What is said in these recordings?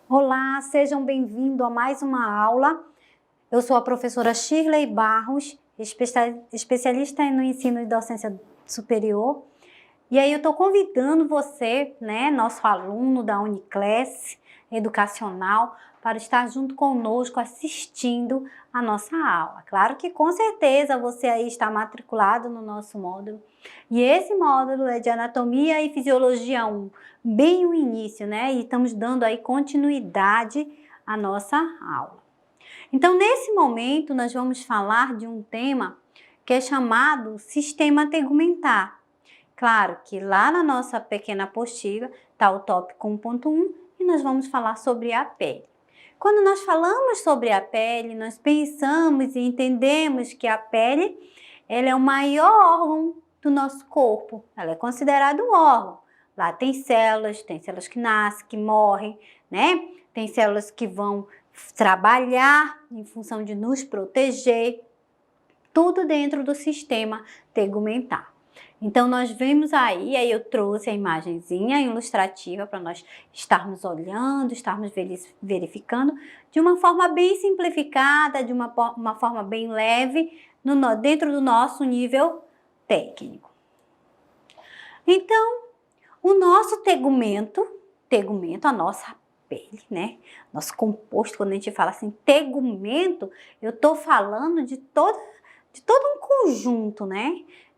Olá, sejam bem-vindos a mais uma aula. Eu sou a professora Shirley Barros, especialista no ensino e docência superior. E aí eu estou convidando você, nosso aluno da Uniclass Educacional, para estar junto conosco assistindo a nossa aula. Claro que com certeza você aí está matriculado no nosso módulo. E esse módulo é de Anatomia e Fisiologia 1, bem o início, E estamos dando aí continuidade à nossa aula. Então, nesse momento, nós vamos falar de um tema que é chamado sistema tegumentar. Claro que lá na nossa pequena apostila está o tópico 1.1 e nós vamos falar sobre a pele. Quando nós falamos sobre a pele, nós pensamos e entendemos que a pele ela é o maior órgão do nosso corpo. Ela é considerada um órgão. Lá tem células que nascem, que morrem, Tem células que vão trabalhar em função de nos proteger. Tudo dentro do sistema tegumentar. Então, nós vemos aí eu trouxe a imagenzinha ilustrativa para nós estarmos olhando, estarmos verificando de uma forma bem simplificada, de uma forma bem leve, dentro do nosso nível técnico. Então, o nosso tegumento, a nossa pele, Nosso composto, quando a gente fala assim, tegumento, eu estou falando de todo um conjunto,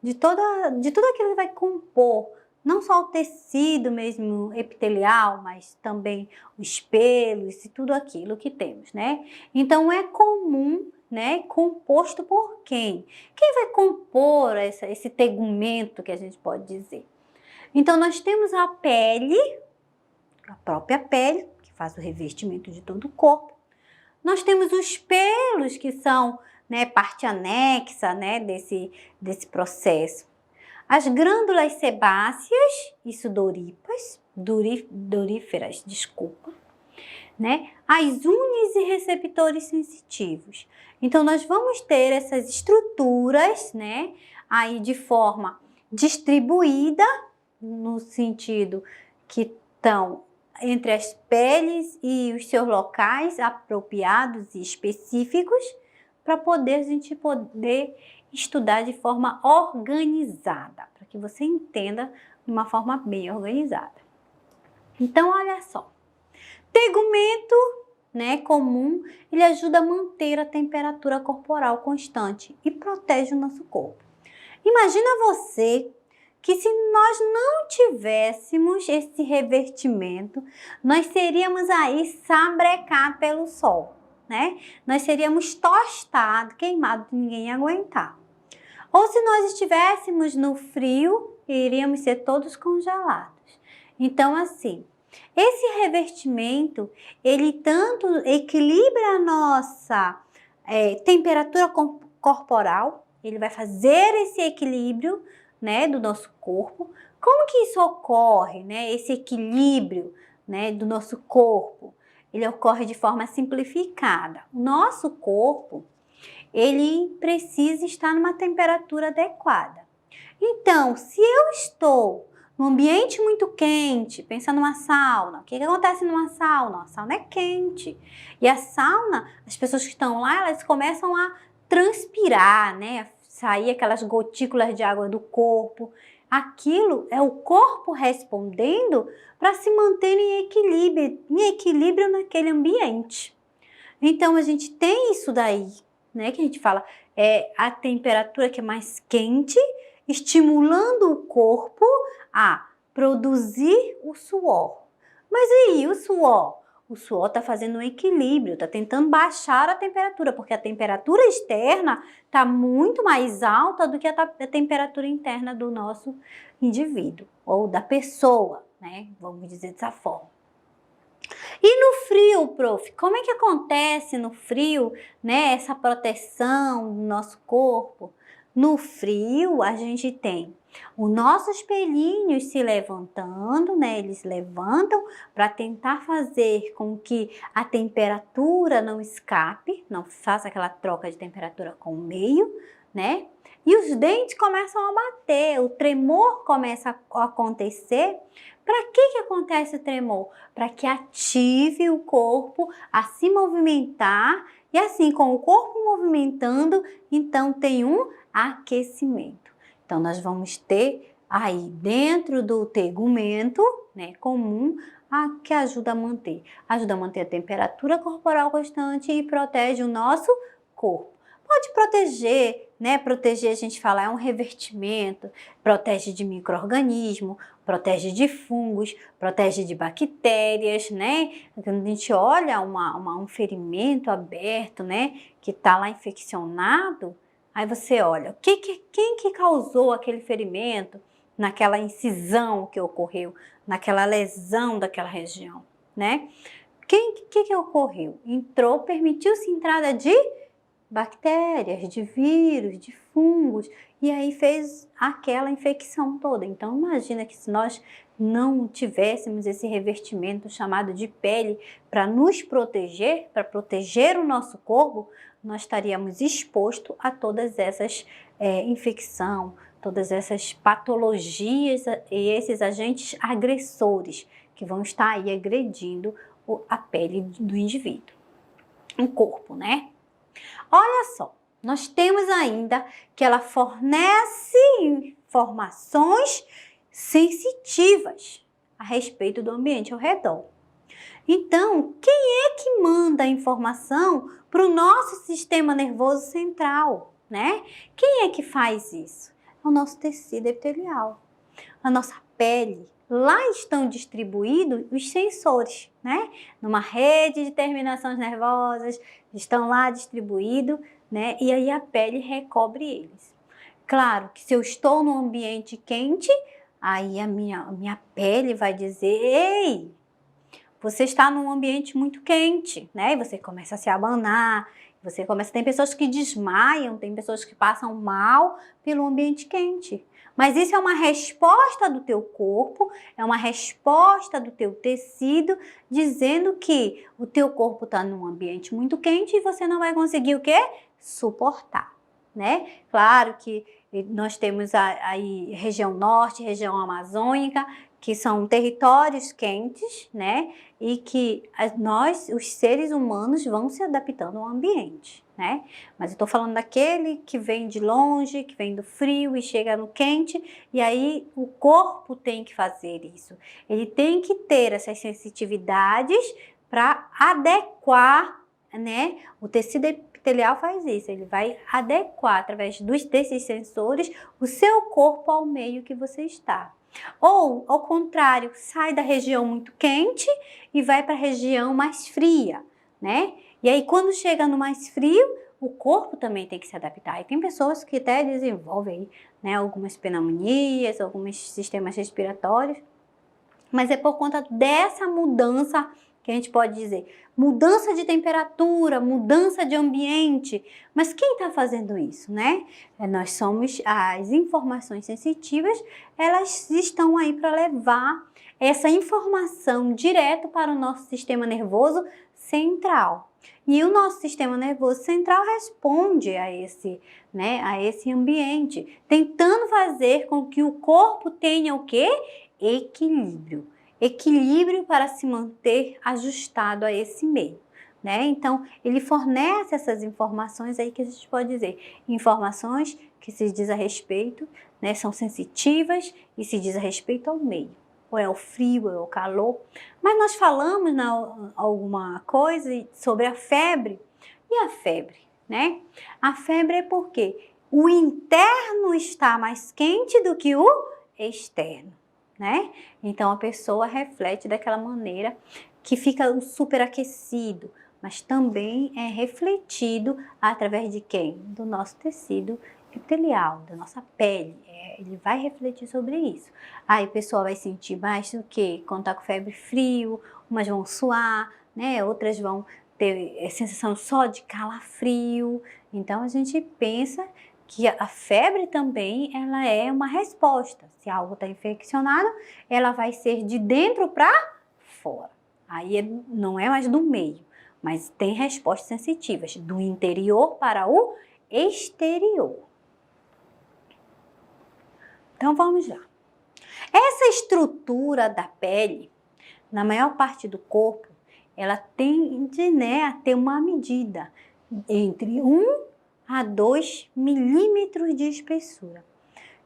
De tudo aquilo que vai compor, não só o tecido mesmo epitelial, mas também os pelos e tudo aquilo que temos, Então, é comum, composto por quem? Quem vai compor esse tegumento que a gente pode dizer? Então, nós temos a pele, a própria pele, que faz o revestimento de todo o corpo. Nós temos os pelos, que são parte anexa desse processo. As glândulas sebáceas e sudoríferas, As unhas e receptores sensitivos. Então, nós vamos ter essas estruturas, aí de forma distribuída, no sentido que estão entre as peles e os seus locais apropriados e específicos, para a gente poder estudar de forma organizada, para que você entenda de uma forma bem organizada. Então, olha só, tegumento, comum, ele ajuda a manter a temperatura corporal constante e protege o nosso corpo. Imagina você que se nós não tivéssemos esse revestimento, nós seríamos aí sabrecados pelo sol, Nós seríamos tostados, queimados, ninguém ia aguentar. Ou se nós estivéssemos no frio, iríamos ser todos congelados. Então, assim, esse revestimento, ele tanto equilibra a nossa temperatura corporal, ele vai fazer esse equilíbrio, do nosso corpo. Como que isso ocorre, Esse equilíbrio, do nosso corpo? Ele ocorre de forma simplificada. O nosso corpo, ele precisa estar numa temperatura adequada. Então, se eu estou num ambiente muito quente, pensa numa sauna, o que acontece numa sauna? A sauna é quente. E a sauna, as pessoas que estão lá, elas começam a transpirar, sair aquelas gotículas de água do corpo. Aquilo é o corpo respondendo para se manter em equilíbrio naquele ambiente. Então, a gente tem isso daí, que a gente fala, a temperatura que é mais quente, estimulando o corpo a produzir o suor. Mas e aí, o suor? O suor está fazendo um equilíbrio, está tentando baixar a temperatura, porque a temperatura externa está muito mais alta do que a temperatura interna do nosso indivíduo, ou da pessoa, Vamos dizer dessa forma. E no frio, prof, como é que acontece no frio, essa proteção do nosso corpo? No frio, a gente tem os nossos pelinhos se levantando, Eles levantam para tentar fazer com que a temperatura não escape, não faça aquela troca de temperatura com o meio, né? E os dentes começam a bater, o tremor começa a acontecer. Para que acontece o tremor? Para que ative o corpo a se movimentar e assim, com o corpo movimentando, então tem um aquecimento. Então, nós vamos ter aí dentro do tegumento, né, comum, que ajuda a manter a temperatura corporal constante e protege o nosso corpo. Pode proteger, né? Proteger, a gente fala, é um revertimento, protege de micro-organismo, protege de fungos, protege de bactérias, né? Quando a gente olha um ferimento aberto, né? Que tá lá infeccionado, aí você olha, quem que causou aquele ferimento naquela incisão que ocorreu, naquela lesão daquela região, né? Que ocorreu? Entrou, permitiu-se entrada de bactérias, de vírus, de fungos, e aí fez aquela infecção toda. Então, imagina que se nós não tivéssemos esse revestimento chamado de pele para nos proteger, para proteger o nosso corpo, nós estaríamos expostos a todas essas infecções, todas essas patologias e esses agentes agressores que vão estar aí agredindo a pele do indivíduo, o corpo, né? Olha só, nós temos ainda que ela fornece informações sensitivas a respeito do ambiente ao redor. Então, quem é que manda a informação para o nosso sistema nervoso central, né? Quem é que faz isso? É o nosso tecido epitelial, a nossa pele. Lá estão distribuídos os sensores, né? Numa rede de terminações nervosas, estão lá distribuídos, né? E aí a pele recobre eles. Claro que se eu estou num ambiente quente, aí a minha pele vai dizer, ei, você está num ambiente muito quente, né? E você começa a se abanar, tem pessoas que desmaiam, tem pessoas que passam mal pelo ambiente quente. Mas isso é uma resposta do teu corpo, é uma resposta do teu tecido, dizendo que o teu corpo está num ambiente muito quente e você não vai conseguir o quê? Suportar, né? Claro que nós temos aí região norte, região amazônica, que são territórios quentes, né? E que nós, os seres humanos, vão se adaptando ao ambiente, né? Mas eu tô falando daquele que vem de longe, que vem do frio e chega no quente, e aí o corpo tem que fazer isso. Ele tem que ter essas sensitividades para adequar, né? O tecido epitelial faz isso, ele vai adequar através desses sensores o seu corpo ao meio que você está. Ou, ao contrário, sai da região muito quente e vai para a região mais fria, né? E aí, quando chega no mais frio, o corpo também tem que se adaptar. E tem pessoas que até desenvolvem, né, algumas pneumonias, alguns sistemas respiratórios, mas é por conta dessa mudança que a gente pode dizer, mudança de temperatura, mudança de ambiente. Mas quem está fazendo isso, né? Nós somos, as informações sensitivas, elas estão aí para levar essa informação direto para o nosso sistema nervoso central. E o nosso sistema nervoso central responde a esse, né, a esse ambiente, tentando fazer com que o corpo tenha o quê? Equilíbrio. Equilíbrio para se manter ajustado a esse meio, né? Então, ele fornece essas informações aí que a gente pode dizer, informações que se diz a respeito, né? São sensitivas e se diz a respeito ao meio, ou é o frio, ou é o calor. Mas nós falamos alguma coisa sobre a febre, e a febre, né? A febre é porque o interno está mais quente do que o externo, né? Então a pessoa reflete daquela maneira que fica superaquecido, mas também é refletido através de quem? Do nosso tecido epitelial, da nossa pele. Ele vai refletir sobre isso. Aí a pessoa vai sentir mais do que quando tá com febre frio, umas vão suar, né? Outras vão ter sensação só de calafrio. Então a gente pensa que a febre também ela é uma resposta. Se algo está infeccionado, ela vai ser de dentro para fora. Aí não é mais do meio, mas tem respostas sensitivas do interior para o exterior. Então vamos lá. Essa estrutura da pele, na maior parte do corpo, ela tende, né, a ter uma medida entre 1 a 2 milímetros de espessura.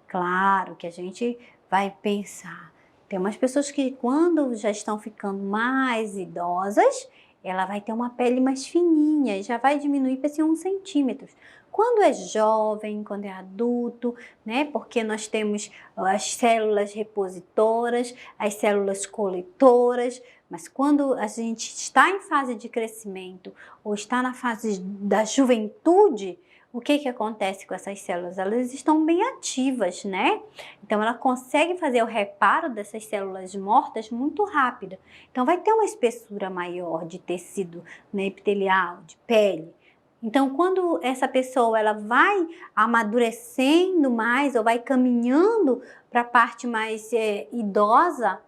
Claro que a gente vai pensar, tem umas pessoas que quando já estão ficando mais idosas, ela vai ter uma pele mais fininha, já vai diminuir para esse 1 centímetro. Quando é jovem, quando é adulto, né? Porque nós temos as células repositoras, as células coletoras, mas quando a gente está em fase de crescimento ou está na fase da juventude, o que acontece com essas células? Elas estão bem ativas, né? Então, ela consegue fazer o reparo dessas células mortas muito rápido. Então, vai ter uma espessura maior de tecido, né, epitelial, de pele. Então, quando essa pessoa ela vai amadurecendo mais ou vai caminhando para a parte mais idosa,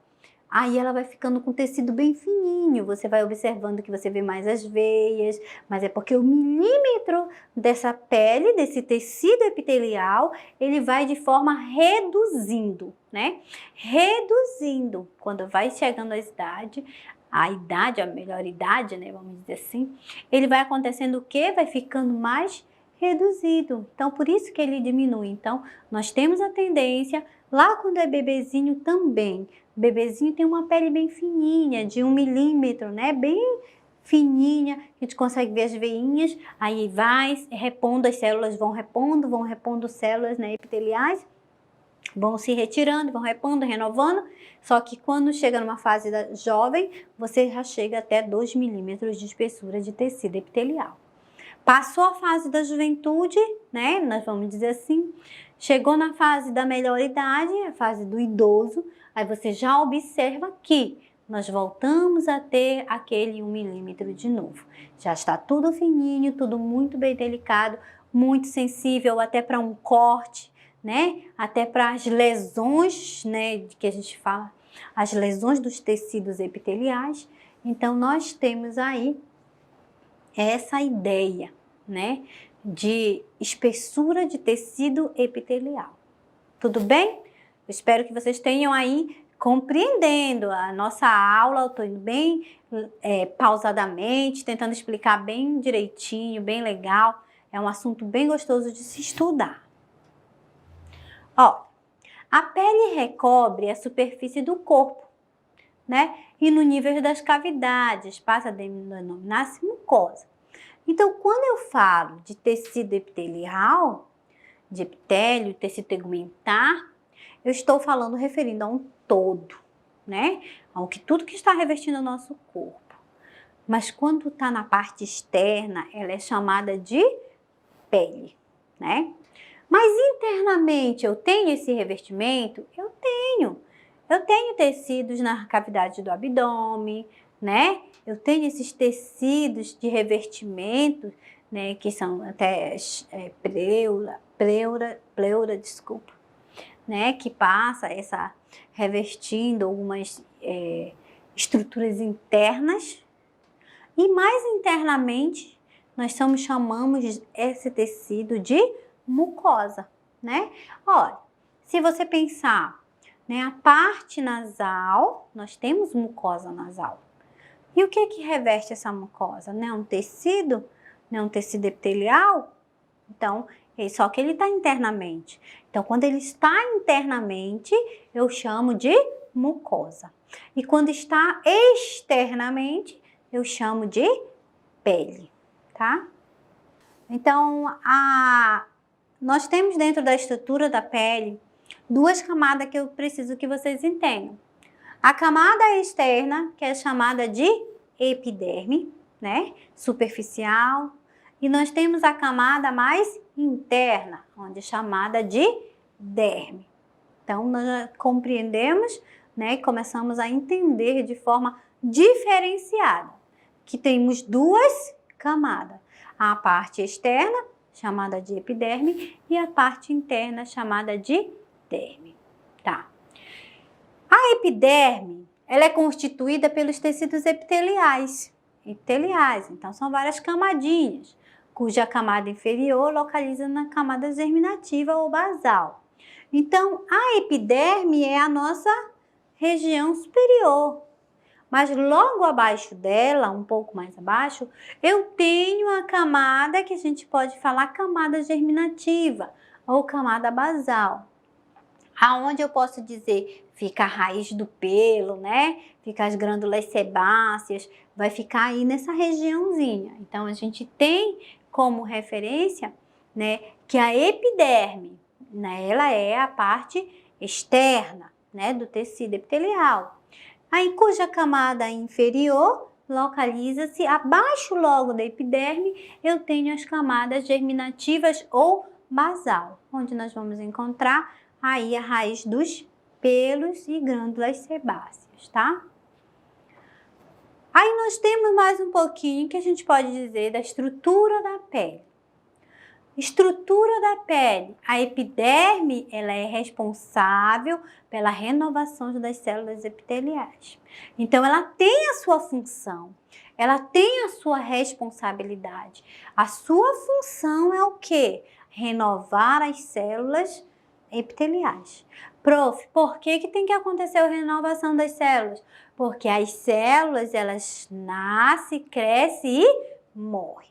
aí ela vai ficando com o tecido bem fininho, você vai observando que você vê mais as veias, mas é porque o milímetro dessa pele, desse tecido epitelial, ele vai de forma reduzindo, né? Reduzindo, quando vai chegando a idade, a melhor idade, né, vamos dizer assim, ele vai acontecendo o quê? Vai ficando mais reduzido, então por isso que ele diminui. Então, nós temos a tendência, lá quando é bebezinho também, o bebezinho tem uma pele bem fininha, de 1 milímetro, né? Bem fininha, a gente consegue ver as veinhas, aí vai repondo, as células vão repondo células, né, epiteliais, vão se retirando, vão repondo, renovando, só que quando chega numa fase jovem, você já chega até 2 milímetros de espessura de tecido epitelial. Passou a fase da juventude, né, nós vamos dizer assim, chegou na fase da melhor idade, a fase do idoso, aí você já observa que nós voltamos a ter aquele 1 milímetro de novo. Já está tudo fininho, tudo muito bem delicado, muito sensível até para um corte, né? Até para as lesões, né, que a gente fala, as lesões dos tecidos epiteliais. Então, nós temos aí essa ideia, né, de espessura de tecido epitelial. Tudo bem? Eu espero que vocês tenham aí compreendendo a nossa aula. Eu estou indo bem pausadamente, tentando explicar bem direitinho, bem legal. É um assunto bem gostoso de se estudar. Ó, a pele recobre a superfície do corpo, né? E no nível das cavidades, passa a denominar-se mucosa. Então, quando eu falo de tecido epitelial, de epitélio, tecido tegumentar, eu estou falando referindo a um todo, né? Ao que tudo que está revestindo o nosso corpo. Mas quando está na parte externa, ela é chamada de pele, né? Mas internamente eu tenho esse revestimento? Eu tenho. Eu tenho tecidos na cavidade do abdômen, né? Eu tenho esses tecidos de revestimento, né? Que são até pleura, desculpa, né? Que passa essa revestindo algumas estruturas internas. E mais internamente, nós chamamos esse tecido de mucosa, né? Olha, se você pensar, né, a parte nasal, nós temos mucosa nasal. E o que reveste essa mucosa? Né? Um tecido, né, um tecido epitelial? Então, só que ele está internamente. Então, quando ele está internamente, eu chamo de mucosa. E quando está externamente, eu chamo de pele, tá? Então, nós temos dentro da estrutura da pele 2 camadas que eu preciso que vocês entendam. A camada externa, que é chamada de epiderme, né? Superficial. E nós temos a camada mais interna, onde é chamada de derme. Então, nós já compreendemos, né? E começamos a entender de forma diferenciada que temos 2 camadas. A parte externa, chamada de epiderme, e a parte interna, chamada de derme, tá? A epiderme, ela é constituída pelos tecidos epiteliais, então são várias camadinhas, cuja camada inferior localiza na camada germinativa ou basal. Então, a epiderme é a nossa região superior. Mas logo abaixo dela, um pouco mais abaixo, eu tenho a camada que a gente pode falar camada germinativa ou camada basal. Aonde eu posso dizer, fica a raiz do pelo, né? Fica as glândulas sebáceas, vai ficar aí nessa regiãozinha. Então, a gente tem como referência, né, que a epiderme, né, ela é a parte externa, né, do tecido epitelial. Aí, cuja camada inferior localiza-se abaixo logo da epiderme, eu tenho as camadas germinativas ou basal, onde nós vamos encontrar aí a raiz dos pelos e glândulas sebáceas, tá? Aí nós temos mais um pouquinho que a gente pode dizer da estrutura da pele. Estrutura da pele. A epiderme, ela é responsável pela renovação das células epiteliais. Então, ela tem a sua função, ela tem a sua responsabilidade. A sua função é o quê? Renovar as células epiteliais. Prof, por que tem que acontecer a renovação das células? Porque as células, elas nascem, crescem e morrem.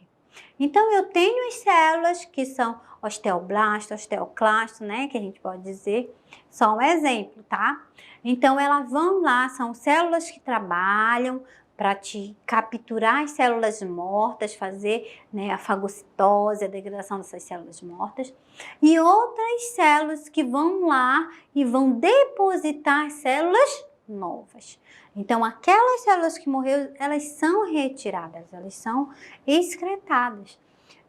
Então, eu tenho as células que são osteoblasto, osteoclasto, né? Que a gente pode dizer, só um exemplo, tá? Então, elas vão lá, são células que trabalham para te capturar as células mortas, fazer, né, a fagocitose, a degradação dessas células mortas. E outras células que vão lá e vão depositar as células novas. Então, aquelas células que morreram, elas são retiradas, elas são excretadas.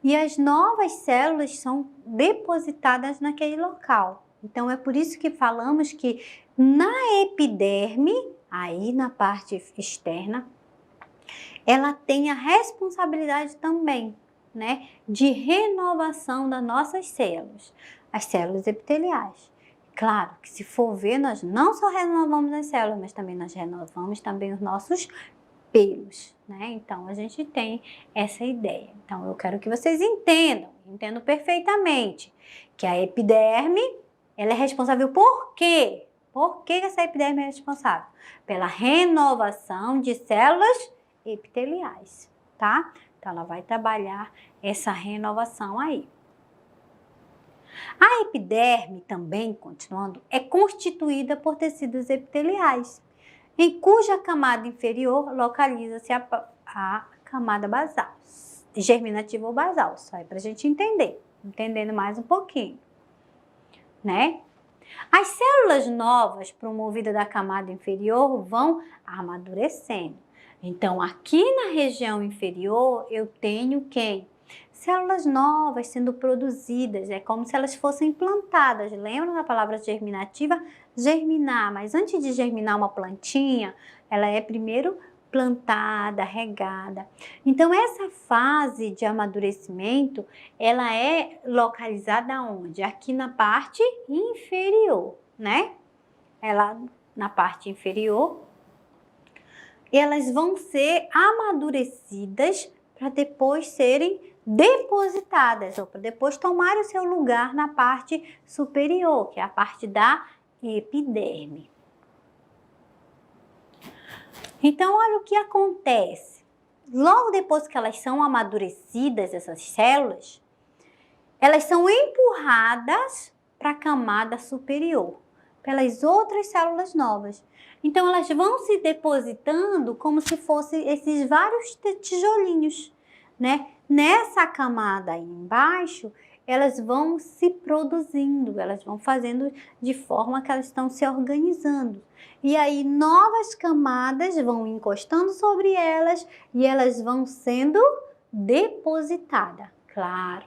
E as novas células são depositadas naquele local. Então, é por isso que falamos que na epiderme, aí na parte externa, ela tem a responsabilidade também, né, de renovação das nossas células, as células epiteliais. Claro que se for ver, nós não só renovamos as células, mas também nós renovamos também os nossos pelos, né? Então, a gente tem essa ideia. Então, eu quero que vocês entendam perfeitamente que a epiderme, ela é responsável por quê? Por que essa epiderme é responsável? Pela renovação de células epiteliais, tá? Então, ela vai trabalhar essa renovação aí. A epiderme também, continuando, é constituída por tecidos epiteliais, em cuja camada inferior localiza-se a camada basal, germinativa ou basal, só é para a gente entendendo mais um pouquinho, né? As células novas promovidas da camada inferior vão amadurecendo. Então, aqui na região inferior, eu tenho quem? Células novas sendo produzidas, é como se elas fossem plantadas. Lembra da palavra germinativa? Germinar, mas antes de germinar uma plantinha, ela é primeiro plantada, regada. Então, essa fase de amadurecimento, ela é localizada onde? Aqui na parte inferior, né? Ela na parte inferior, elas vão ser amadurecidas para depois serem depositadas, ou para depois tomar o seu lugar na parte superior, que é a parte da epiderme. Então, olha o que acontece. Logo depois que elas são amadurecidas, essas células, elas são empurradas para a camada superior, pelas outras células novas. Então, elas vão se depositando como se fossem esses vários tijolinhos, né? Nessa camada aí embaixo, elas vão se produzindo, elas vão fazendo de forma que elas estão se organizando. E aí, novas camadas vão encostando sobre elas e elas vão sendo depositadas. Claro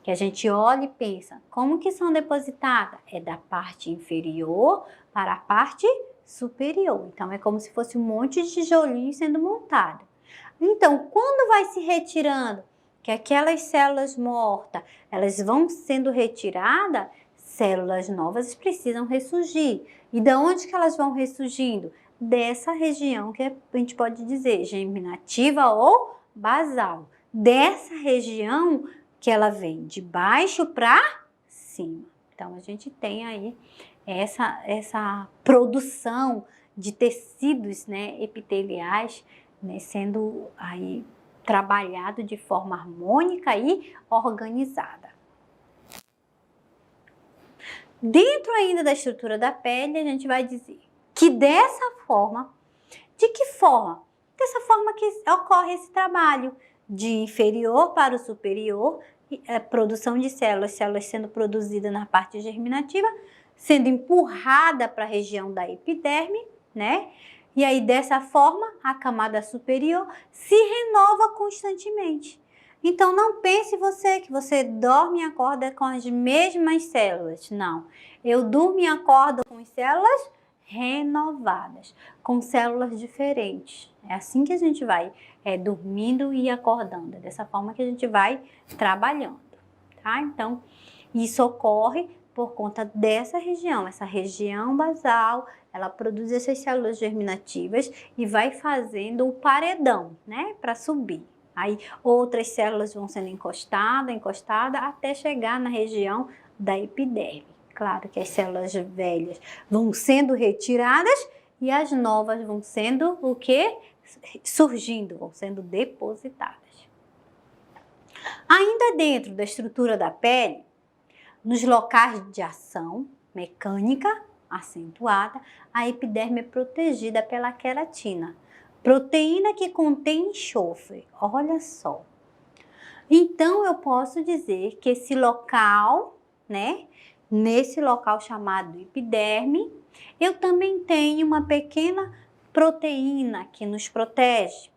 que a gente olha e pensa, como que são depositadas? É da parte inferior para a parte superior. Então, é como se fosse um monte de tijolinho sendo montado. Então, quando vai se retirando, que aquelas células mortas, elas vão sendo retiradas, células novas precisam ressurgir. E de onde que elas vão ressurgindo? Dessa região que a gente pode dizer germinativa ou basal. Dessa região que ela vem de baixo para cima. Então, a gente tem aí essa produção de tecidos, né, epiteliais, né, sendo aí trabalhado de forma harmônica e organizada. Dentro ainda da estrutura da pele, a gente vai dizer que dessa forma, de que forma? Dessa forma que ocorre esse trabalho de inferior para o superior, a produção de células sendo produzidas na parte germinativa, sendo empurrada para a região da epiderme, né? E aí, dessa forma, a camada superior se renova constantemente. Então, não pense que você dorme e acorda com as mesmas células. Não. Eu durmo e acordo com células renovadas, com células diferentes. É assim que a gente vai dormindo e acordando. É dessa forma que a gente vai trabalhando, tá? Então, isso ocorre por conta dessa região. Essa região basal, ela produz essas células germinativas e vai fazendo o paredão, né? Para subir. Aí outras células vão sendo encostadas até chegar na região da epiderme. Claro que as células velhas vão sendo retiradas e as novas vão sendo o quê? Surgindo, vão sendo depositadas. Ainda dentro da estrutura da pele, nos locais de ação mecânica acentuada, a epiderme é protegida pela queratina, proteína que contém enxofre. Olha só. Então, eu posso dizer que esse local, né? Nesse local chamado epiderme, eu também tenho uma pequena proteína que nos protege,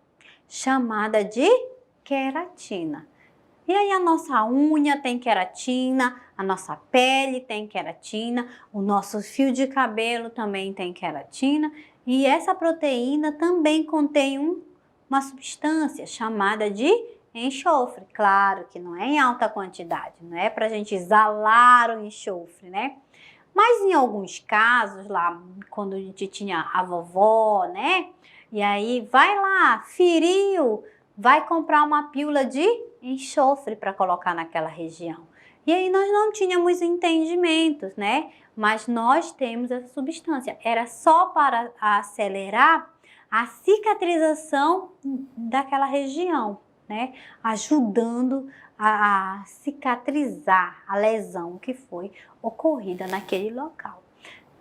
chamada de queratina. E aí a nossa unha tem queratina, a nossa pele tem queratina, o nosso fio de cabelo também tem queratina, e essa proteína também contém uma substância chamada de enxofre. Claro que não é em alta quantidade, não é para a gente exalar o enxofre, né? Mas em alguns casos, lá quando a gente tinha a vovó, né? E aí vai lá, feriu, vai comprar uma pílula de enxofre para colocar naquela região. E aí nós não tínhamos entendimentos, né? Mas nós temos essa substância. Era só para acelerar a cicatrização daquela região, né? Ajudando a cicatrizar a lesão que foi ocorrida naquele local.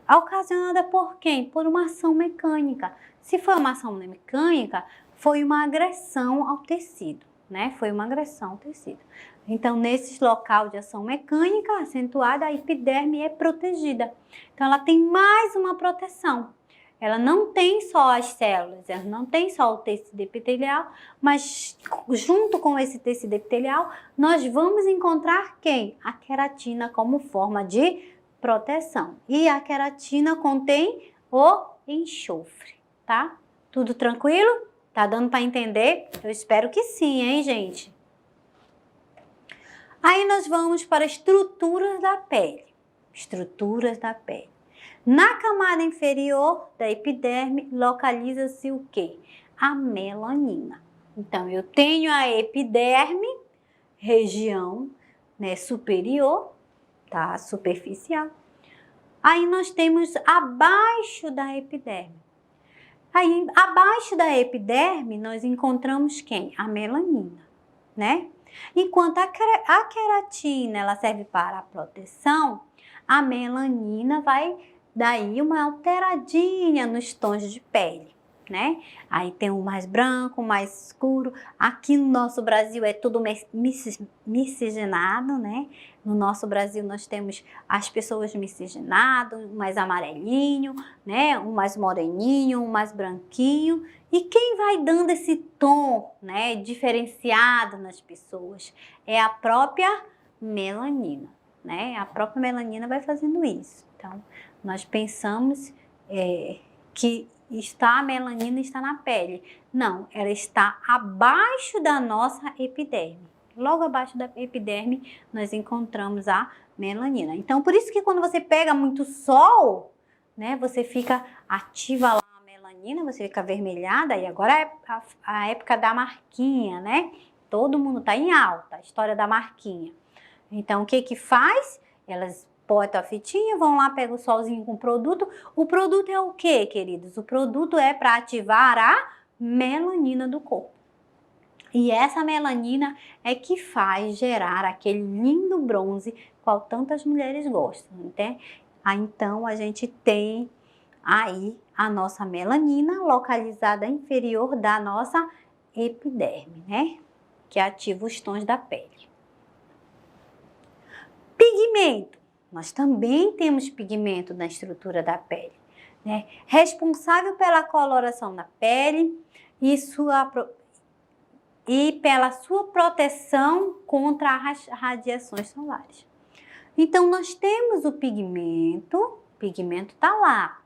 Ocasionada por quem? Por uma ação mecânica. Se foi uma ação mecânica, foi uma agressão ao tecido, né? Foi uma agressão ao tecido. Então, nesse local de ação mecânica acentuada, a epiderme é protegida. Então, ela tem mais uma proteção. Ela não tem só as células, ela não tem só o tecido epitelial, mas junto com esse tecido epitelial, nós vamos encontrar quem? A queratina como forma de proteção. E a queratina contém o enxofre, tá? Tudo tranquilo? Tá dando para entender? Eu espero que sim, hein, gente? Aí nós vamos para estruturas da pele. Estruturas da pele. Na camada inferior da epiderme, localiza-se o quê? A melanina. Então, eu tenho a epiderme, região, né, superior, tá? Superficial. Aí nós temos abaixo da epiderme. Aí, abaixo da epiderme, nós encontramos quem? A melanina, né? Enquanto a queratina, ela serve para a proteção, a melanina vai daí uma alteradinha nos tons de pele, né? Aí tem o mais branco, o mais escuro. Aqui no nosso Brasil é tudo miscigenado, né? No nosso Brasil nós temos as pessoas miscigenadas, um mais amarelinho, né? Um mais moreninho, um mais branquinho. E quem vai dando esse tom, né, diferenciado nas pessoas é a própria melanina, né? A própria melanina vai fazendo isso. Então, nós pensamos que a melanina está na pele. Não, ela está abaixo da nossa epiderme. Logo abaixo da epiderme, nós encontramos a melanina. Então, por isso que quando você pega muito sol, né, você fica ativa lá a melanina, você fica avermelhada, e agora é a época da marquinha, né? Todo mundo está em alta, a história da marquinha. Então, o que que faz? Elas botam a fitinha, vão lá, pegam o solzinho com o produto. O produto é o quê, queridos? O produto é para ativar a melanina do corpo. E essa melanina é que faz gerar aquele lindo bronze qual tantas mulheres gostam, né? Então, a gente tem aí a nossa melanina localizada inferior da nossa epiderme, né? Que ativa os tons da pele. Pigmento. Nós também temos pigmento na estrutura da pele, né? Responsável pela coloração da pele e pela sua proteção contra as radiações solares. Então, nós temos o pigmento está lá,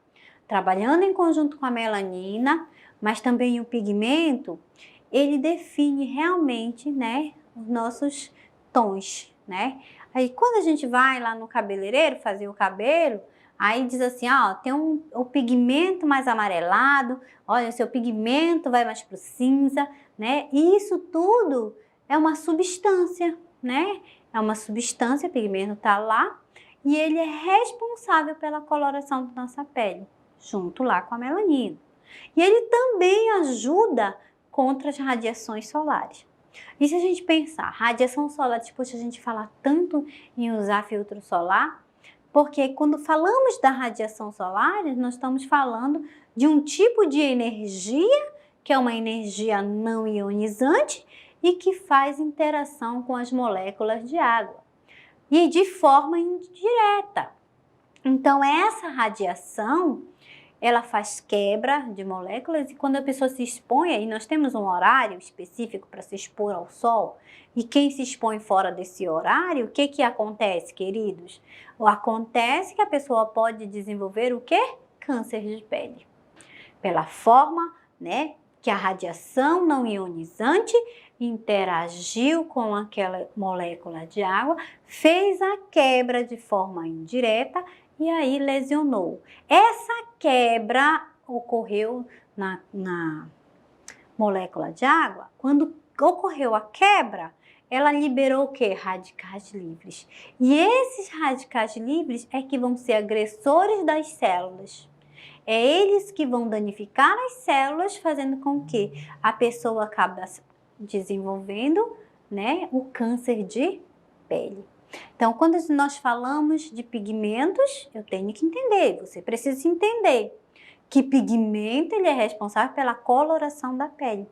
trabalhando em conjunto com a melanina, mas também o pigmento, ele define realmente, né, os nossos tons, né? Aí, quando a gente vai lá no cabeleireiro fazer o cabelo, aí diz assim, ó, tem o pigmento mais amarelado, olha, o seu pigmento vai mais pro cinza, né? E isso tudo é uma substância, né? É uma substância, o pigmento tá lá, e ele é responsável pela coloração da nossa pele, junto lá com a melanina. E ele também ajuda contra as radiações solares. E se a gente pensar, radiação solar, depois a gente fala tanto em usar filtro solar, porque quando falamos da radiação solar, nós estamos falando de um tipo de energia, que é uma energia não ionizante e que faz interação com as moléculas de água e de forma indireta. Então, essa radiação, ela faz quebra de moléculas e quando a pessoa se expõe, e nós temos um horário específico para se expor ao sol, e quem se expõe fora desse horário, o que que acontece, queridos? Acontece que a pessoa pode desenvolver o quê? Câncer de pele. Pela forma, né, que a radiação não ionizante interagiu com aquela molécula de água, fez a quebra de forma indireta e aí lesionou. Essa quebra ocorreu na molécula de água. Quando ocorreu a quebra, ela liberou o quê? Radicais livres. E esses radicais livres é que vão ser agressores das células. É eles que vão danificar as células, fazendo com que a pessoa acabe desenvolvendo, né, o câncer de pele. Então, quando nós falamos de pigmentos, eu tenho que entender, você precisa entender que pigmento ele é responsável pela coloração da pele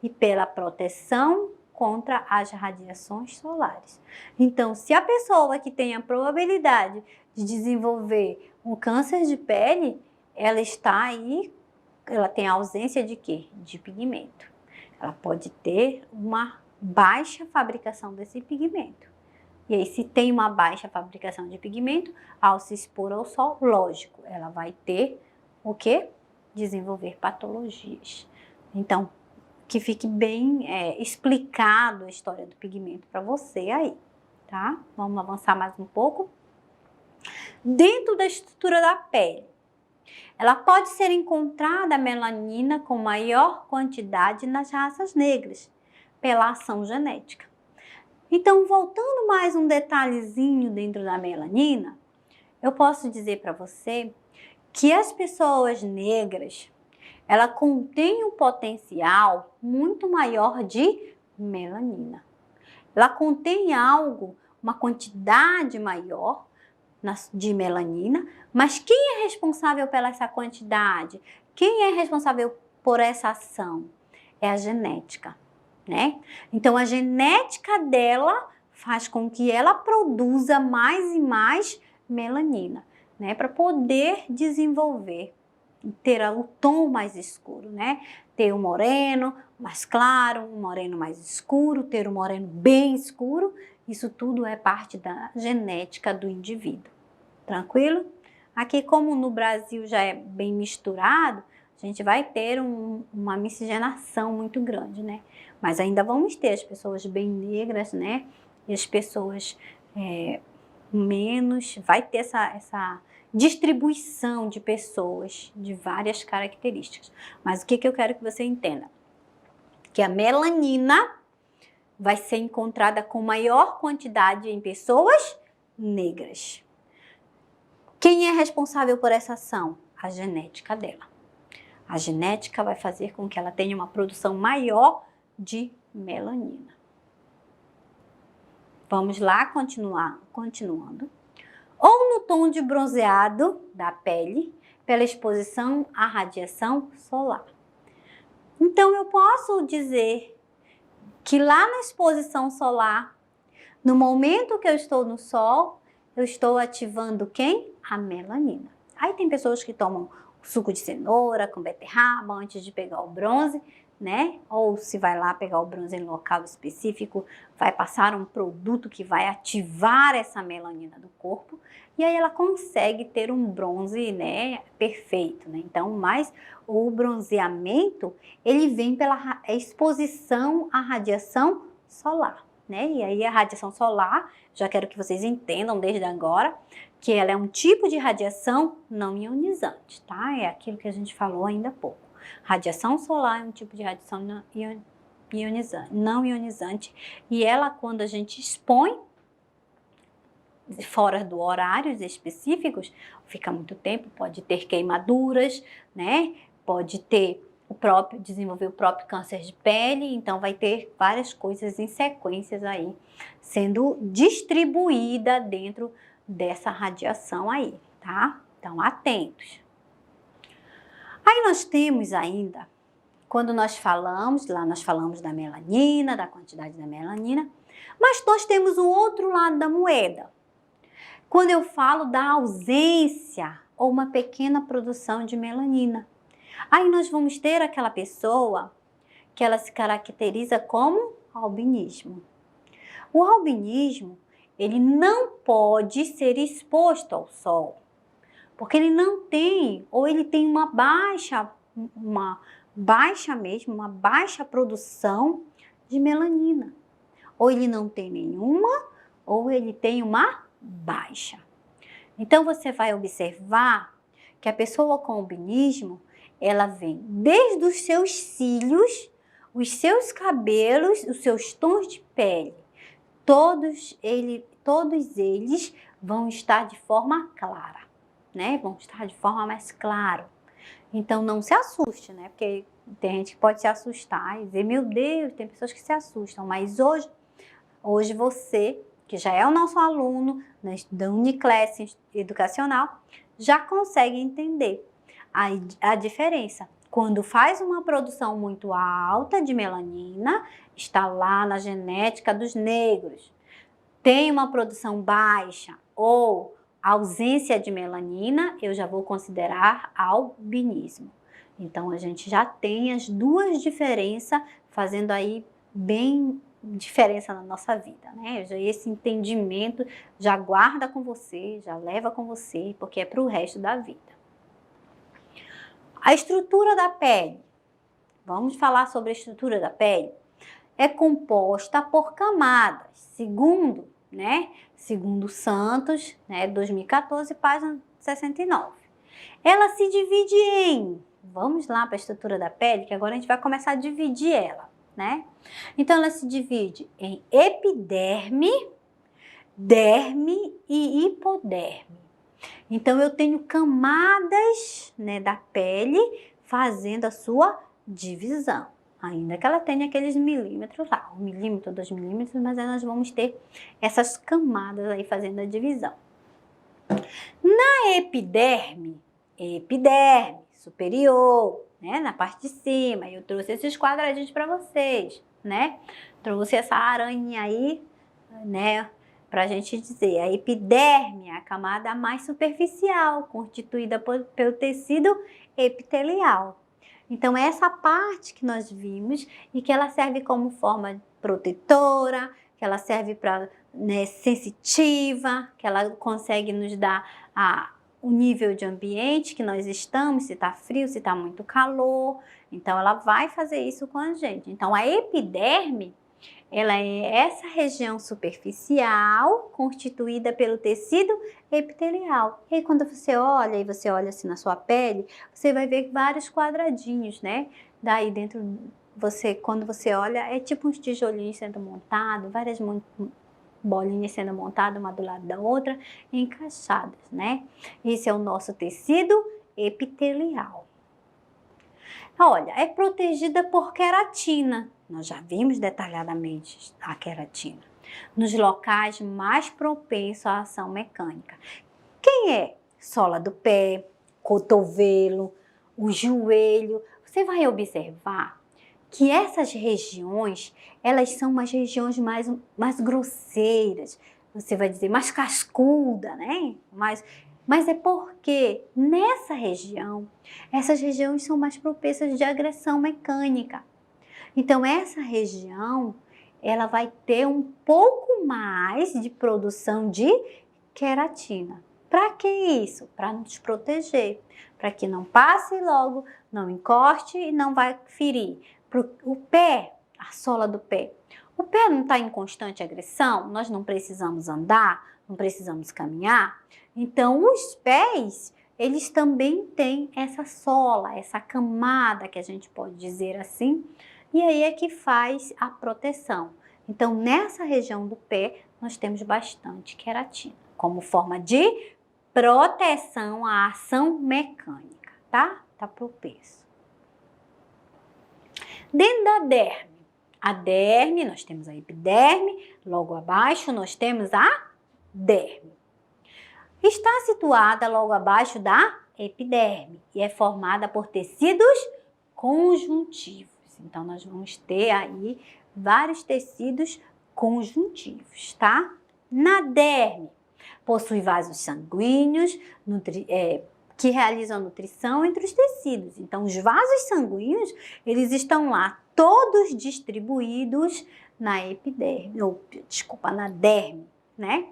e pela proteção contra as radiações solares. Então, se a pessoa que tem a probabilidade de desenvolver um câncer de pele, ela está aí, ela tem ausência de quê? De pigmento. Ela pode ter uma baixa fabricação desse pigmento. E aí, se tem uma baixa fabricação de pigmento, ao se expor ao sol, lógico, ela vai ter o quê? Desenvolver patologias. Então, que fique bem explicado a história do pigmento para você aí, tá? Vamos avançar mais um pouco. Dentro da estrutura da pele, ela pode ser encontrada a melanina com maior quantidade nas raças negras, pela ação genética. Então, voltando mais um detalhezinho dentro da melanina, eu posso dizer para você que as pessoas negras, ela contém um potencial muito maior de melanina. Ela contém algo, uma quantidade maior de melanina, mas quem é responsável pela essa quantidade? Quem é responsável por essa ação? É a genética, né? Então, a genética dela faz com que ela produza mais e mais melanina, né? Para poder desenvolver, ter o tom mais escuro, né? Ter um moreno mais claro, um moreno mais escuro, ter um moreno bem escuro, isso tudo é parte da genética do indivíduo. Tranquilo? Aqui, como no Brasil já é bem misturado, a gente vai ter uma miscigenação muito grande, né? Mas ainda vamos ter as pessoas bem negras, né? E as pessoas menos, vai ter essa distribuição de pessoas de várias características. Mas o que eu quero que você entenda? Que a melanina vai ser encontrada com maior quantidade em pessoas negras. Quem é responsável por essa ação? A genética dela. A genética vai fazer com que ela tenha uma produção maior de melanina. Vamos lá, continuando. Ou no tom de bronzeado da pele, pela exposição à radiação solar. Então, eu posso dizer que lá na exposição solar, no momento que eu estou no sol, eu estou ativando quem? A melanina. Aí tem pessoas que tomam suco de cenoura com beterraba antes de pegar o bronze, né? Ou se vai lá pegar o bronze em local específico, vai passar um produto que vai ativar essa melanina do corpo e aí ela consegue ter um bronze, né, perfeito, né? Então, mas o bronzeamento, ele vem pela exposição à radiação solar, né? E aí a radiação solar, já quero que vocês entendam desde agora, que ela é um tipo de radiação não ionizante, tá? É aquilo que a gente falou ainda há pouco. Radiação solar é um tipo de radiação não ionizante e ela, quando a gente expõe fora do horários específicos, fica muito tempo, pode ter queimaduras, né? Pode ter desenvolver o próprio câncer de pele, então vai ter várias coisas em sequências aí sendo distribuída dentro dessa radiação aí, tá? Então, atentos. Aí nós temos ainda, quando nós falamos da melanina, da quantidade da melanina, mas nós temos um outro lado da moeda. Quando eu falo da ausência ou uma pequena produção de melanina. Aí nós vamos ter aquela pessoa que ela se caracteriza como albinismo. O albinismo, ele não pode ser exposto ao sol, porque ele não tem, ou ele tem uma baixa produção de melanina. Ou ele não tem nenhuma, ou ele tem uma baixa. Então, você vai observar que a pessoa com albinismo, ela vem desde os seus cílios, os seus cabelos, os seus tons de pele. Todos eles vão estar de forma clara, né? Vão estar de forma mais clara. Então, não se assuste, né? Porque tem gente que pode se assustar e dizer, meu Deus, tem pessoas que se assustam. Mas hoje você, que já é o nosso aluno da Uniclass Educacional, já consegue entender a diferença. Quando faz uma produção muito alta de melanina, está lá na genética dos negros. Tem uma produção baixa ou ausência de melanina, eu já vou considerar albinismo. Então, a gente já tem as duas diferenças fazendo aí bem diferença na nossa vida, né? Esse entendimento já guarda com você, já leva com você, porque é para o resto da vida. A estrutura da pele. Vamos falar sobre a estrutura da pele. É composta por camadas, segundo Santos, 2014, página 69. Ela se divide em, vamos lá para a estrutura da pele, que agora a gente vai começar a dividir ela, né? Então, ela se divide em epiderme, derme e hipoderme. Então, eu tenho camadas, da pele fazendo a sua divisão. Ainda que ela tenha aqueles milímetros lá, 1 milímetro, 2 milímetros, mas aí nós vamos ter essas camadas aí fazendo a divisão. Na epiderme superior, na parte de cima, eu trouxe esses quadradinhos para vocês, Trouxe essa aranha aí, para a gente dizer, a epiderme é a camada mais superficial, constituída pelo tecido epitelial. Então, é essa parte que nós vimos e que ela serve como forma protetora, que ela serve para sensitiva, que ela consegue nos dar o nível de ambiente que nós estamos, se está frio, se está muito calor. Então, ela vai fazer isso com a gente. Então, a epiderme, ela é essa região superficial constituída pelo tecido epitelial. E aí, quando você olha assim na sua pele, você vai ver vários quadradinhos, Daí dentro, quando você olha, é tipo uns tijolinhos sendo montados, várias bolinhas sendo montadas uma do lado da outra, encaixadas, né? Esse é o nosso tecido epitelial. Olha, é protegida por queratina. Nós já vimos detalhadamente a queratina. Nos locais mais propensos à ação mecânica. Quem é? Sola do pé, cotovelo, o joelho. Você vai observar que essas regiões, elas são umas regiões mais grosseiras. Você vai dizer mais cascuda, né? Mas é porque nessa região, essas regiões são mais propensas de agressão mecânica. Então, essa região, ela vai ter um pouco mais de produção de queratina. Para que isso? Para nos proteger, para que não passe logo, não encoste e não vai ferir. O pé, a sola do pé. O pé não está em constante agressão, nós não precisamos andar, não precisamos caminhar. Então, os pés, eles também têm essa sola, essa camada, que a gente pode dizer assim, e aí é que faz a proteção. Então, nessa região do pé, nós temos bastante queratina, como forma de proteção à ação mecânica, tá? Tá propenso. Dentro da derme, a derme, nós temos a epiderme, logo abaixo nós temos a derme. Está situada logo abaixo da epiderme e é formada por tecidos conjuntivos. Então, nós vamos ter aí vários tecidos conjuntivos, tá? Na derme, possui vasos sanguíneos que realizam a nutrição entre os tecidos. Então, os vasos sanguíneos, eles estão lá, todos distribuídos na epiderme, na derme, né?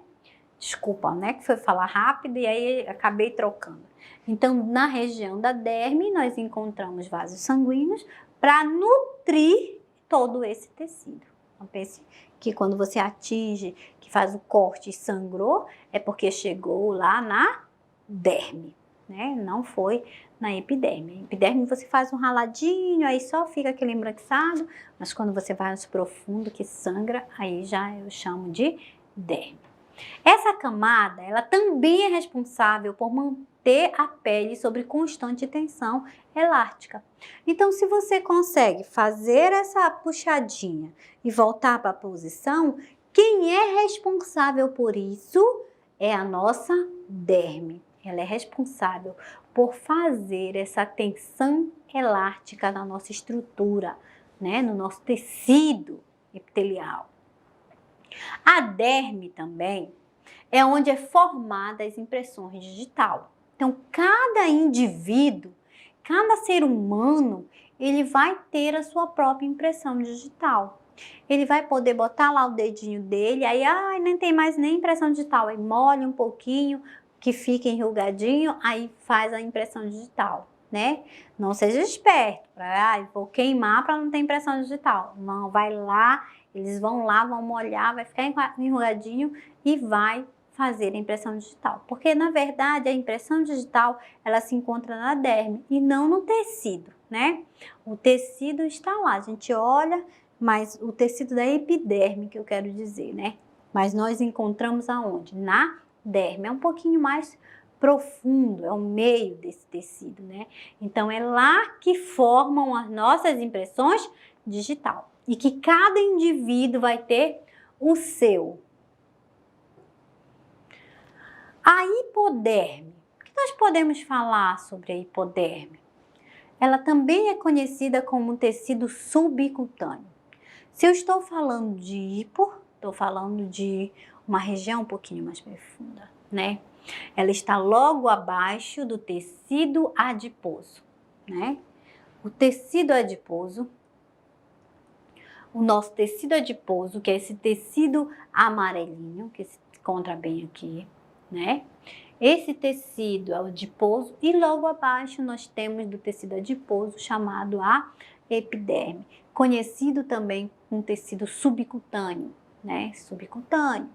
Desculpa, né? Que foi falar rápido e aí acabei trocando. Então, na região da derme, nós encontramos vasos sanguíneos para nutrir todo esse tecido. Não pense que quando você atinge, que faz o corte e sangrou, é porque chegou lá na derme, né? Não foi na epiderme. A epiderme você faz um raladinho, aí só fica aquele embranquiçado, mas quando você vai mais profundo, que sangra, aí já eu chamo de derme. Essa camada, ela também é responsável por manter a pele sob constante tensão elástica. Então, se você consegue fazer essa puxadinha e voltar para a posição, quem é responsável por isso é a nossa derme. Ela é responsável por fazer essa tensão elástica na nossa estrutura, né, no nosso tecido epitelial. A derme também é onde é formada as impressões digital. Então, cada indivíduo, cada ser humano, ele vai ter a sua própria impressão digital. Ele vai poder botar lá o dedinho dele, aí nem tem mais nem impressão digital, aí molha um pouquinho, que fica enrugadinho, aí faz a impressão digital, né? Não seja esperto, vou queimar para não ter impressão digital. Não, vai lá, eles vão lá, vão molhar, vai ficar enrugadinho e vai fazer a impressão digital. Porque, na verdade, a impressão digital, ela se encontra na derme e não no tecido, né? O tecido está lá, a gente olha, mas o tecido da epiderme, que eu quero dizer, né? Mas nós encontramos aonde? Na derme. É um pouquinho mais profundo, é o meio desse tecido, né? Então, é lá que formam as nossas impressões digital. E que cada indivíduo vai ter o seu. A hipoderme. O que nós podemos falar sobre a hipoderme? Ela também é conhecida como tecido subcutâneo. Se eu estou falando de hipo, estou falando de uma região um pouquinho mais profunda, né? Ela está logo abaixo do tecido adiposo, né? O tecido adiposo, o nosso tecido adiposo, que é esse tecido amarelinho, que se encontra bem aqui, né? Esse tecido é o adiposo e logo abaixo nós temos do tecido adiposo chamado a epiderme, conhecido também como tecido subcutâneo, né? Subcutâneo.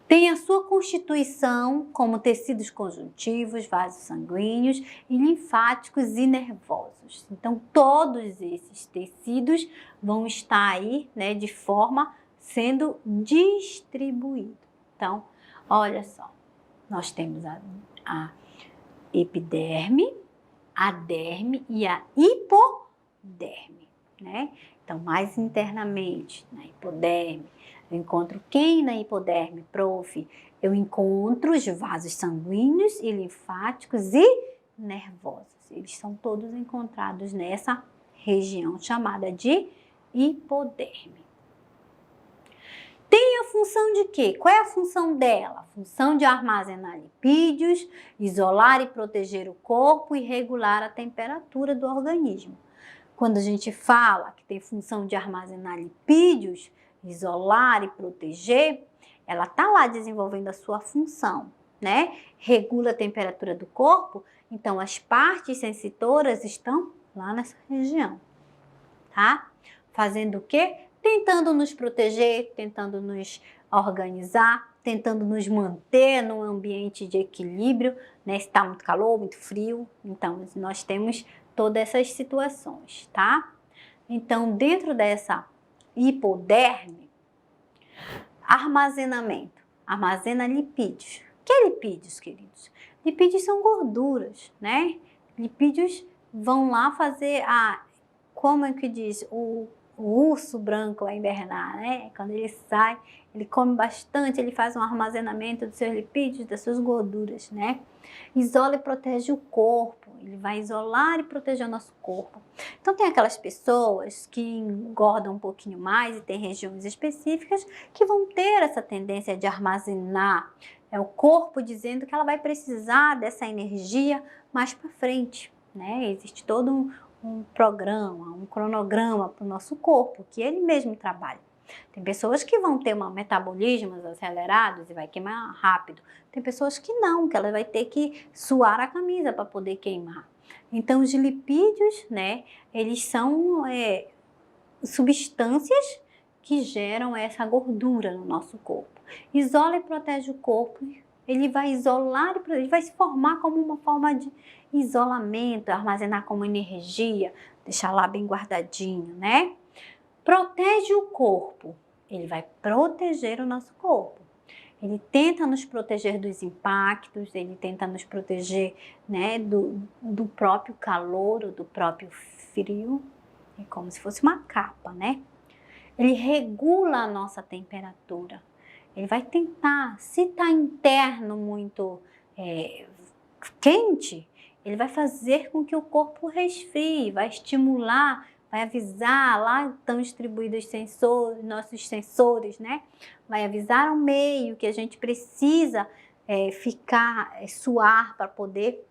Tem a sua constituição como tecidos conjuntivos, vasos sanguíneos e linfáticos e nervosos. Então, todos esses tecidos vão estar aí, né, de forma sendo distribuído. Então, olha só, nós temos a epiderme, a derme e a hipoderme, né? Então, mais internamente, na hipoderme, eu encontro quem na hipoderme, prof? Eu encontro os vasos sanguíneos e linfáticos e nervosos. Eles são todos encontrados nessa região chamada de hipoderme. Tem a função de quê? Qual é a função dela? A função de armazenar lipídios, isolar e proteger o corpo e regular a temperatura do organismo. Quando a gente fala que tem função de armazenar lipídios, isolar e proteger, ela está lá desenvolvendo a sua função, né? Regula a temperatura do corpo, então as partes sensitoras estão lá nessa região, tá? Fazendo o quê? Tentando nos proteger, tentando nos organizar, tentando nos manter num ambiente de equilíbrio, né? Se está muito calor, muito frio, então nós temos todas essas situações, tá? Então, dentro dessa hipoderme, armazenamento, armazena lipídios. O que é lipídios, queridos? Lipídios são gorduras, né? Lipídios vão lá fazer como é que diz? O urso branco vai hibernar, né? Quando ele sai, ele come bastante, ele faz um armazenamento dos seus lipídios, das suas gorduras, né? Isola e protege o corpo, ele vai isolar e proteger o nosso corpo. Então tem aquelas pessoas que engordam um pouquinho mais e tem regiões específicas que vão ter essa tendência de armazenar. É o corpo dizendo que ela vai precisar dessa energia mais para frente, né? Existe todo um programa, um cronograma para o nosso corpo, que ele mesmo trabalha. Tem pessoas que vão ter metabolismos acelerados e vai queimar rápido. Tem pessoas que não, que ela vai ter que suar a camisa para poder queimar. Então, os lipídios, né, eles são substâncias que geram essa gordura no nosso corpo. Isola e protege o corpo. Ele vai isolar, ele vai se formar como uma forma de isolamento, armazenar como energia, deixar lá bem guardadinho, né? Protege o corpo, ele vai proteger o nosso corpo. Ele tenta nos proteger dos impactos, ele tenta nos proteger, né, do próprio calor, do próprio frio, é como se fosse uma capa, né? Ele regula a nossa temperatura. Ele vai tentar, se está interno muito quente, ele vai fazer com que o corpo resfrie, vai estimular, vai avisar, lá estão distribuídos os sensores, nossos sensores, né? Vai avisar ao meio que a gente precisa suar para poder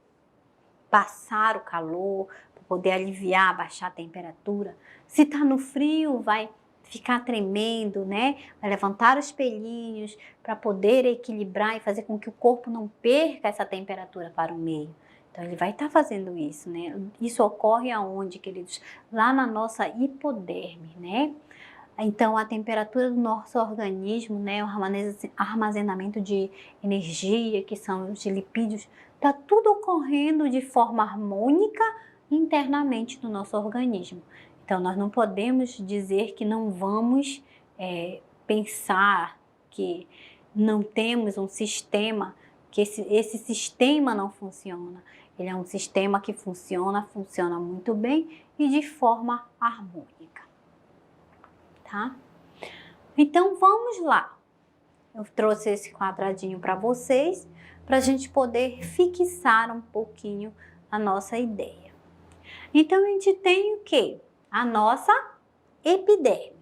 passar o calor, para poder aliviar, baixar a temperatura. Se está no frio, vai ficar tremendo, né? Vai levantar os pelinhos para poder equilibrar e fazer com que o corpo não perca essa temperatura para o meio. Então, ele vai estar fazendo isso, né? Isso ocorre aonde, queridos? Lá na nossa hipoderme, né? Então, a temperatura do nosso organismo, né? O armazenamento de energia, que são os lipídios, está tudo ocorrendo de forma harmônica internamente no nosso organismo. Então, nós não podemos dizer que não vamos pensar que não temos um sistema, que esse sistema não funciona. Ele é um sistema que funciona muito bem e de forma harmônica, tá? Então, vamos lá. Eu trouxe esse quadradinho para vocês, para a gente poder fixar um pouquinho a nossa ideia. Então, a gente tem o quê? A nossa epiderme.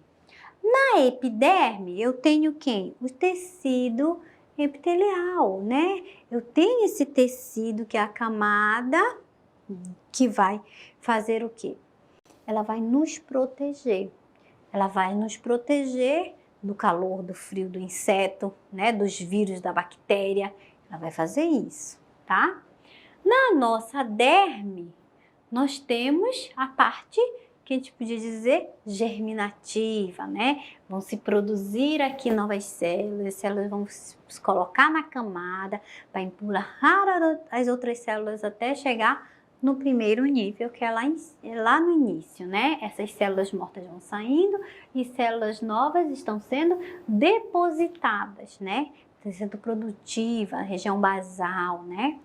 Na epiderme, eu tenho quem? O tecido epitelial, né? Eu tenho esse tecido que é a camada que vai fazer o quê? Ela vai nos proteger. Ela vai nos proteger do calor, do frio, do inseto, né? Dos vírus, da bactéria. Ela vai fazer isso, tá? Na nossa derme, nós temos a parte que a gente podia dizer germinativa, né? Vão se produzir aqui novas células, as células vão se colocar na camada, vai empurrar as outras células até chegar no primeiro nível, que é lá no início, né? Essas células mortas vão saindo e células novas estão sendo depositadas, né? Estão sendo produtiva, região basal, né?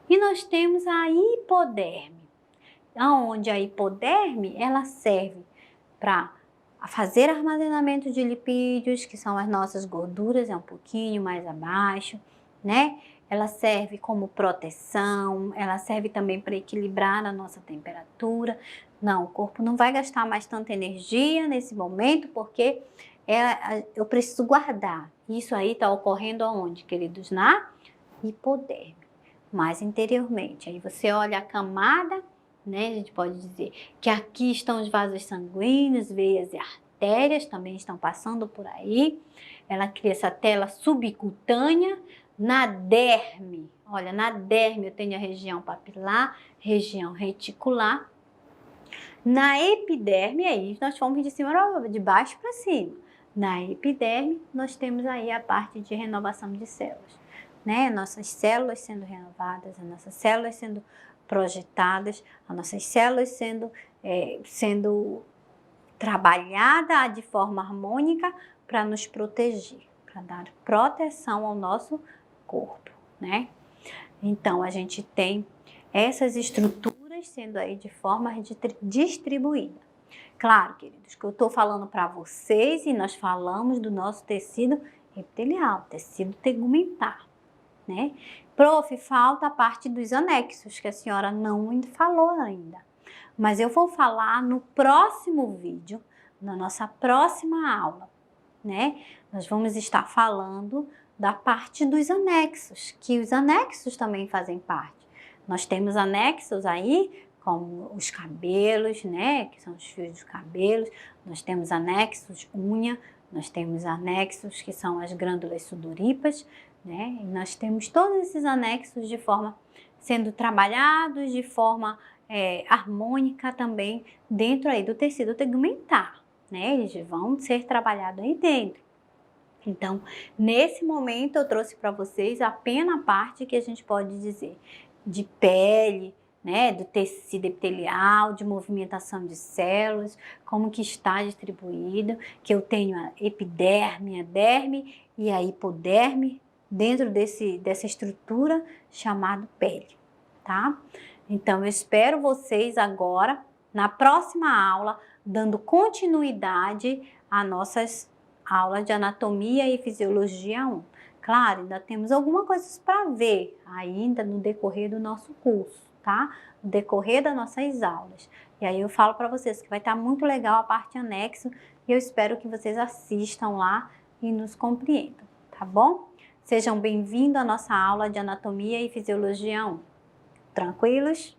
E nós temos a hipoderme, onde a hipoderme, ela serve para fazer armazenamento de lipídios, que são as nossas gorduras, é um pouquinho mais abaixo, né? Ela serve como proteção, ela serve também para equilibrar a nossa temperatura. Não, o corpo não vai gastar mais tanta energia nesse momento, porque eu preciso guardar. Isso aí está ocorrendo aonde, queridos? Na hipoderme, mais interiormente. Aí você olha a camada, né? A gente pode dizer que aqui estão os vasos sanguíneos, veias e artérias também estão passando por aí. Ela cria essa tela subcutânea. Na derme, olha, na derme eu tenho a região papilar, região reticular. Na epiderme, aí nós fomos de baixo para cima. Na epiderme, nós temos aí a parte de renovação de células, né? Nossas células sendo renovadas, as nossas células sendo projetadas, as nossas células sendo trabalhadas de forma harmônica para nos proteger, para dar proteção ao nosso corpo, né? Então, a gente tem essas estruturas sendo aí de forma distribuída. Claro, queridos, que eu estou falando para vocês e nós falamos do nosso tecido epitelial, tecido tegumentar, né? Prof, falta a parte dos anexos, que a senhora não falou ainda. Mas eu vou falar no próximo vídeo, na nossa próxima aula, né? Nós vamos estar falando da parte dos anexos, que os anexos também fazem parte. Nós temos anexos aí, como os cabelos, né? Que são os fios dos cabelos. Nós temos anexos unha, nós temos anexos que são as glândulas sudoríparas, né? E nós temos todos esses anexos de forma sendo trabalhados de forma harmônica também dentro aí do tecido tegumentar, né? Eles vão ser trabalhados aí dentro. Então, nesse momento eu trouxe para vocês apenas a parte que a gente pode dizer de pele, né, do tecido epitelial, de movimentação de células, como que está distribuído, que eu tenho a epiderme, a derme e a hipoderme dentro dessa estrutura chamada pele, tá? Então, eu espero vocês agora, na próxima aula, dando continuidade às nossas aulas de anatomia e fisiologia 1. Claro, ainda temos algumas coisas para ver ainda no decorrer do nosso curso, tá? No decorrer das nossas aulas. E aí eu falo para vocês que vai estar muito legal a parte anexo e eu espero que vocês assistam lá e nos compreendam, tá bom? Sejam bem-vindos à nossa aula de anatomia e fisiologia 1. Tranquilos?